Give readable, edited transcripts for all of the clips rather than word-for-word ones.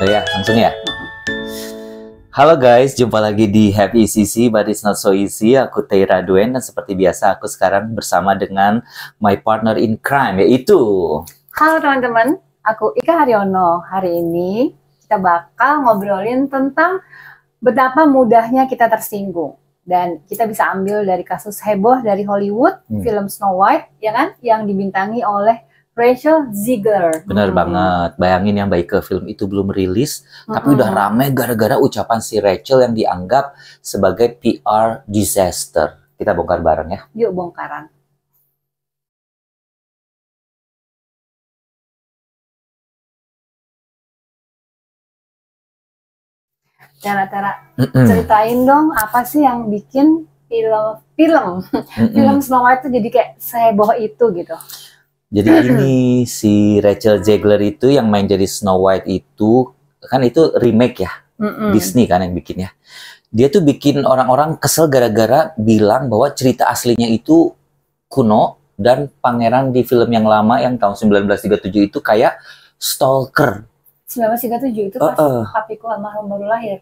Oh ya, langsung ya. Halo guys, jumpa lagi di Happy Easy but it's not so easy. Aku Teira Duen dan seperti biasa aku sekarang bersama dengan my partner in crime yaitu. Halo teman-teman, aku Ika Haryono. Hari ini kita bakal ngobrolin tentang betapa mudahnya kita tersinggung. Dan kita bisa ambil dari kasus heboh dari Hollywood, film Snow White, ya kan? Yang dibintangi oleh Rachel Zegler. Bener banget, bayangin yang baik ke film itu belum rilis, tapi udah rame gara-gara ucapan si Rachel yang dianggap sebagai PR disaster. Kita bongkar bareng ya. Yuk bongkaran. Tera, ceritain dong apa sih yang bikin film Snow White itu jadi kayak seheboh itu gitu. Jadi ini si Rachel Zegler itu yang main jadi Snow White itu kan itu remake ya, Disney kan yang bikin ya. Dia tuh bikin orang-orang kesel gara-gara bilang bahwa cerita aslinya itu kuno dan pangeran di film yang lama yang tahun 1937 itu kayak stalker. 1937 itu pas papiku almarhum baru lahir.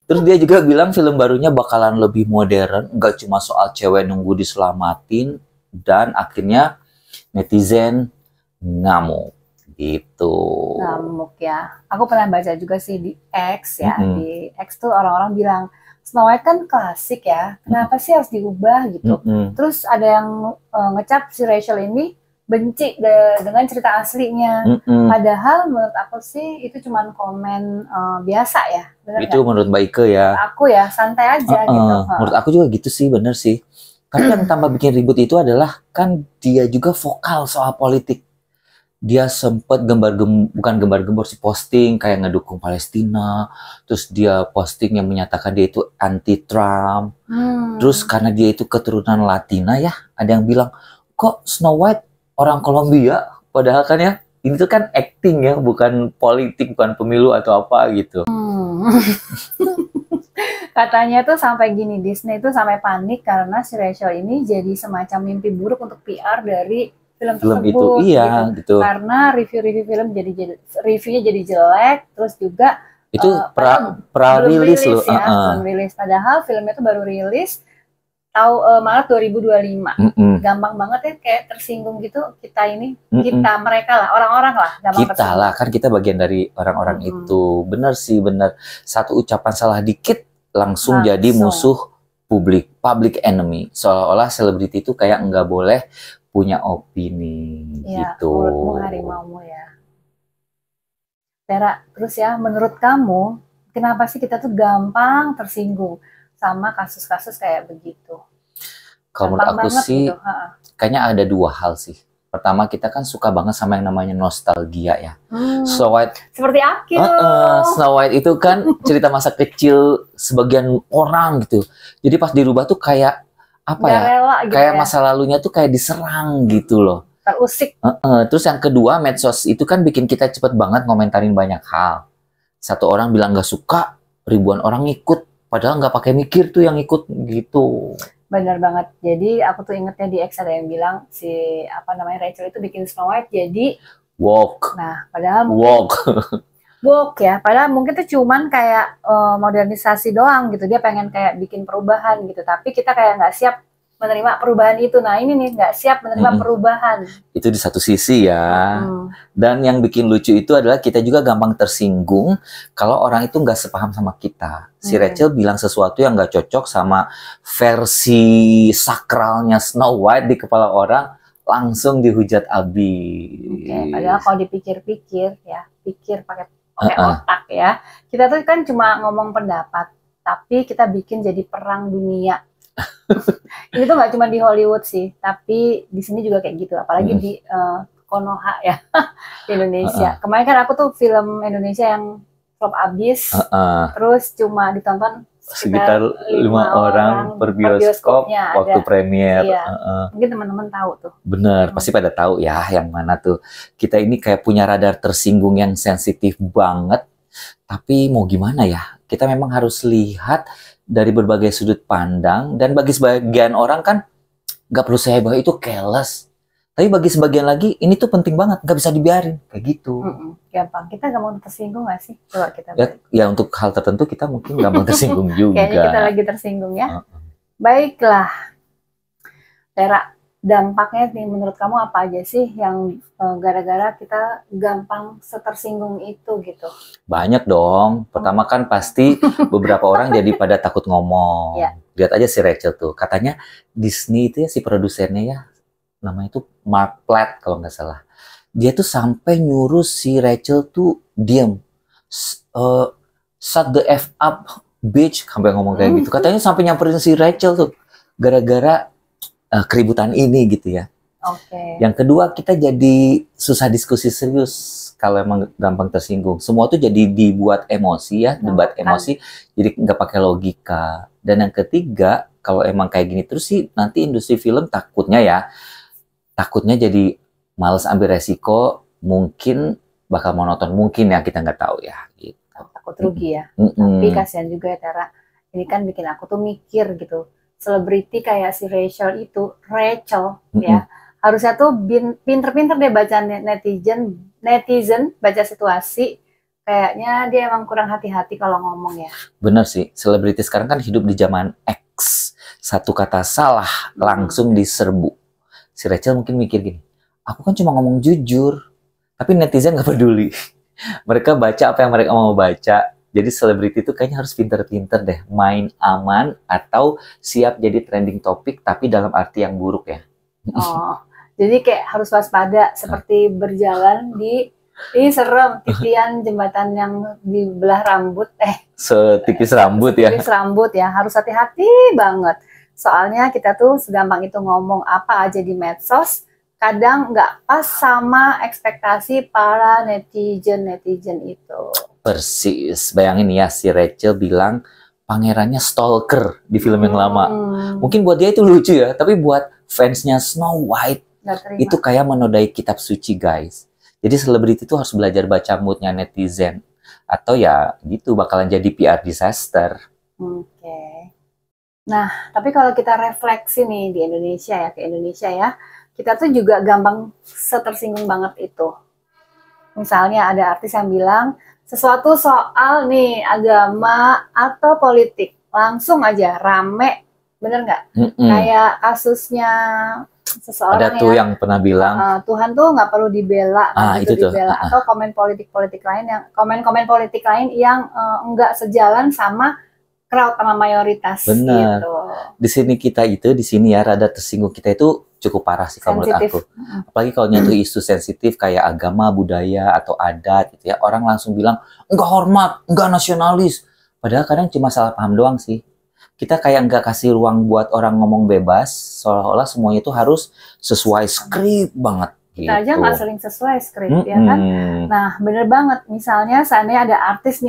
Terus dia juga bilang film barunya bakalan lebih modern, nggak cuma soal cewek nunggu diselamatin, dan akhirnya netizen ngamuk gitu. Ngamuk ya. Aku pernah baca juga sih di X ya. Di X tuh orang-orang bilang Snow White kan klasik ya. Kenapa sih harus diubah gitu? Terus ada yang ngecap si Rachel ini benci dengan cerita aslinya. Padahal menurut aku sih itu cuman komen biasa ya. Bener itu gak? Menurut Mbak Ike ya. Aku ya santai aja gitu. Menurut aku juga gitu sih, bener sih. Karena yang tambah bikin ribut itu adalah kan dia juga vokal soal politik. Dia sempat bukan gembar-gembor sih, posting kayak ngedukung Palestina. Terus dia posting yang menyatakan dia itu anti-Trump. Terus karena dia itu keturunan Latina ya, ada yang bilang kok Snow White orang Kolombia, padahal kan ya ini tuh kan acting ya, bukan politik, bukan pemilu atau apa gitu. Katanya tuh sampai gini, Disney tuh sampai panik karena si Rachel ini jadi semacam mimpi buruk untuk PR dari film tersebut. Itu iya gitu. Karena review-review film reviewnya jadi jelek, terus juga itu pra-rilis loh. Ya, belum rilis. Padahal filmnya tuh baru rilis Maret 2025. Gampang banget ya kayak tersinggung gitu kita ini. Kita, mereka lah, orang-orang lah. Kita lah, kan kita bagian dari orang-orang itu. Bener sih, bener. Satu ucapan salah dikit langsung jadi musuh public enemy. Seolah-olah selebriti itu kayak nggak boleh punya opini ya, gitu. Mulutmu harimaumu ya. Tera, terus ya menurut kamu kenapa sih kita tuh gampang tersinggung sama kasus-kasus kayak begitu? Kalau menurut aku sih gitu. Kayaknya ada dua hal sih. Pertama, kita kan suka banget sama yang namanya nostalgia ya. Snow White seperti aku. Snow White itu kan cerita masa kecil sebagian orang gitu. Jadi pas dirubah tuh kayak apa ya? Gitu kayak ya? Masa lalunya tuh kayak diserang gitu loh. Terusik. Terus yang kedua, medsos itu kan bikin kita cepet banget ngomentarin banyak hal. Satu orang bilang nggak suka, ribuan orang ikut. Padahal nggak pakai mikir tuh yang ikut gitu. Bener banget. Jadi aku tuh ingetnya di X ada yang bilang si Rachel itu bikin Snow White jadi woke. Nah, padahal woke ya. Padahal mungkin tuh cuman kayak modernisasi doang gitu. Dia pengen kayak bikin perubahan gitu. Tapi kita kayak nggak siap menerima perubahan itu. Nah ini nih nggak siap menerima perubahan. Itu di satu sisi ya. Dan yang bikin lucu itu adalah kita juga gampang tersinggung kalau orang itu nggak sepaham sama kita. Si Rachel bilang sesuatu yang nggak cocok sama versi sakralnya Snow White di kepala orang, langsung dihujat abis. Padahal kalau dipikir-pikir ya, pikir pakai otak ya. Kita tuh kan cuma ngomong pendapat, tapi kita bikin jadi perang dunia. Ini tuh nggak cuma di Hollywood sih, tapi di sini juga kayak gitu. Apalagi di Konoha ya, di Indonesia. Kemarin kan aku tuh film Indonesia yang flop abis, terus cuma ditonton sekitar 5 orang per bioskop waktu premier. Iya. Mungkin teman-teman tahu tuh. Bener, pasti pada tahu ya yang mana tuh. Kita ini kayak punya radar tersinggung yang sensitif banget. Tapi mau gimana ya? Kita memang harus lihat dari berbagai sudut pandang. Dan bagi sebagian orang kan nggak perlu seheboh itu, careless. Tapi bagi sebagian lagi ini tuh penting banget, nggak bisa dibiarin kayak gitu. Gampang. Kita nggak mau tersinggung nggak sih? Coba kita ya untuk hal tertentu kita mungkin gampang tersinggung juga. Kayaknya kita lagi tersinggung ya. Baiklah, Tera, dampaknya nih menurut kamu apa aja sih yang gara-gara kita gampang setersinggung itu gitu? Banyak dong. Pertama kan pasti beberapa orang jadi pada takut ngomong. Lihat aja si Rachel tuh, katanya Disney itu ya si produsernya ya, namanya itu Mark Platt kalau nggak salah. Dia tuh sampai nyuruh si Rachel tuh diam, shut the F up, bitch, sampai ngomong kayak gitu. Katanya sampai nyamperin si Rachel tuh, gara-gara keributan ini gitu ya. Yang kedua, kita jadi susah diskusi serius kalau emang gampang tersinggung. Semua tuh jadi dibuat emosi ya, debat emosi, jadi nggak pakai logika. Dan yang ketiga, kalau emang kayak gini terus sih, nanti industri film takutnya jadi males ambil resiko, mungkin bakal monoton, mungkin ya, kita nggak tahu ya. Gitu. Takut rugi ya. Tapi kasihan juga ya Tera, ini kan bikin aku tuh mikir gitu. Selebriti kayak si Rachel ya, harusnya tuh pinter-pinter deh baca netizen baca situasi. Kayaknya dia emang kurang hati-hati kalau ngomong ya. Bener sih, selebriti sekarang kan hidup di zaman X, satu kata salah langsung diserbu. Si Rachel mungkin mikir gini, aku kan cuma ngomong jujur, tapi netizen gak peduli. Mereka baca apa yang mereka mau baca. Jadi selebriti itu kayaknya harus pinter-pinter deh, main aman atau siap jadi trending topik, tapi dalam arti yang buruk ya. Jadi kayak harus waspada, seperti berjalan di serem, titian jembatan yang di belah rambut, setipis rambut ya. Setipis rambut ya, harus hati-hati banget. Soalnya kita tuh segampang itu ngomong apa aja di medsos, kadang nggak pas sama ekspektasi para netizen itu. Persis, bayangin ya, si Rachel bilang pangerannya stalker di film yang lama. Mungkin buat dia itu lucu ya, tapi buat fansnya Snow White itu kayak menodai kitab suci, guys. Jadi selebriti itu harus belajar baca moodnya netizen, atau ya gitu bakalan jadi PR disaster. Nah, tapi kalau kita refleksi nih di Indonesia ya, kita tuh juga gampang setersinggung banget itu. Misalnya ada artis yang bilang sesuatu soal nih agama atau politik, langsung aja rame, bener nggak? Kayak kasusnya seseorang ada tuh yang pernah bilang Tuhan tuh nggak perlu dibela, atau komen politik lain yang nggak sejalan sama crowd, sama mayoritas. Bener. Gitu. Di sini ya rada tersinggung, kita itu cukup parah sih kalau menurut aku. Apalagi kalau nyentuh isu sensitif kayak agama, budaya, atau adat gitu ya. Orang langsung bilang, enggak hormat, enggak nasionalis. Padahal kadang cuma salah paham doang sih. Kita kayak enggak kasih ruang buat orang ngomong bebas, seolah-olah semuanya itu harus sesuai skrip banget. Kita aja nggak sering sesuai skrip, ya kan? Nah, bener banget. Misalnya seandainya ada artis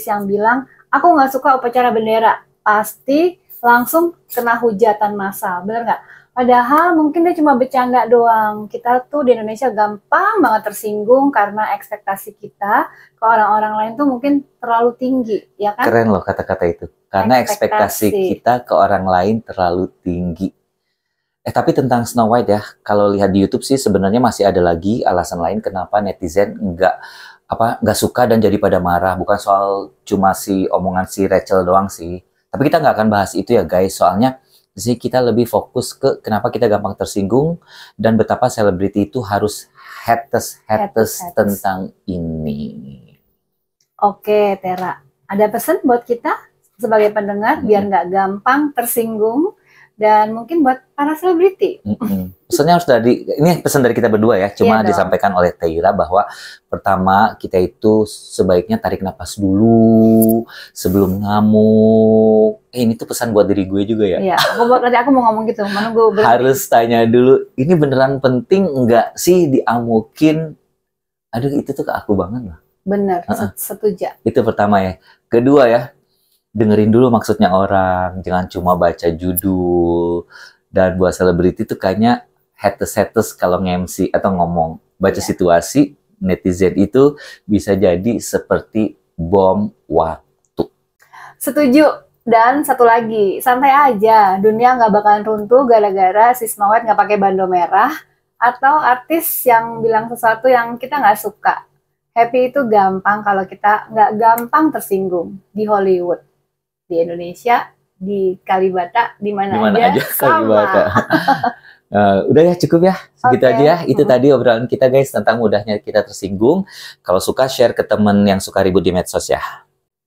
yang bilang, aku nggak suka upacara bendera. Pasti langsung kena hujatan massal, bener nggak? Padahal mungkin dia cuma bercanda doang. Kita tuh di Indonesia gampang banget tersinggung karena ekspektasi kita ke orang-orang lain tuh mungkin terlalu tinggi, ya kan? Keren loh kata-kata itu. Karena ekspektasi kita ke orang lain terlalu tinggi. Tapi tentang Snow White ya, kalau lihat di YouTube sih sebenarnya masih ada lagi alasan lain kenapa netizen nggak suka dan jadi pada marah. Bukan soal cuma omongan si Rachel doang sih. Tapi kita nggak akan bahas itu ya guys, soalnya di sini kita lebih fokus ke kenapa kita gampang tersinggung dan betapa selebriti itu harus haters tentang ini. Oke, Tera, ada pesan buat kita sebagai pendengar biar nggak gampang tersinggung, dan mungkin buat para selebriti. Pesannya harus ini pesan dari kita berdua ya, cuma disampaikan oleh Teira bahwa pertama kita itu sebaiknya tarik napas dulu sebelum ngamuk. Ini tuh pesan buat diri gue juga ya. Iya, aku mau ngomong gitu, harus tanya dulu, ini beneran penting enggak sih diamukin? Aduh, itu tuh ke aku banget lah. Bener, setuju. Itu pertama ya. Kedua ya, dengerin dulu maksudnya orang, jangan cuma baca judul. Dan buat selebriti tuh kayaknya haters kalau nge-MC atau ngomong, baca situasi, netizen itu bisa jadi seperti bom waktu. Setuju. Dan satu lagi, santai aja, dunia nggak bakalan runtuh gara-gara si Snow White nggak pakai bando merah Atau artis yang bilang sesuatu yang kita nggak suka. Happy itu gampang kalau kita nggak gampang tersinggung. Di Hollywood, di Indonesia, di Kalibata, di mana aja sama. Udah ya, cukup ya, segitu Oke. aja ya. Itu tadi obrolan kita guys tentang mudahnya kita tersinggung. Kalau suka share ke temen yang suka ribut di medsos ya.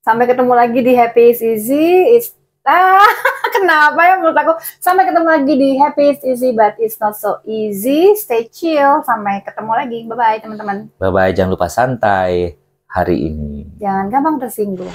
Sampai ketemu lagi di Happy is Easy. Kenapa ya menurut aku? Sampai ketemu lagi di Happy is Easy but it's not so easy. Stay chill. Sampai ketemu lagi. Bye-bye teman-teman. Bye-bye, jangan lupa santai hari ini. Jangan gampang tersinggung.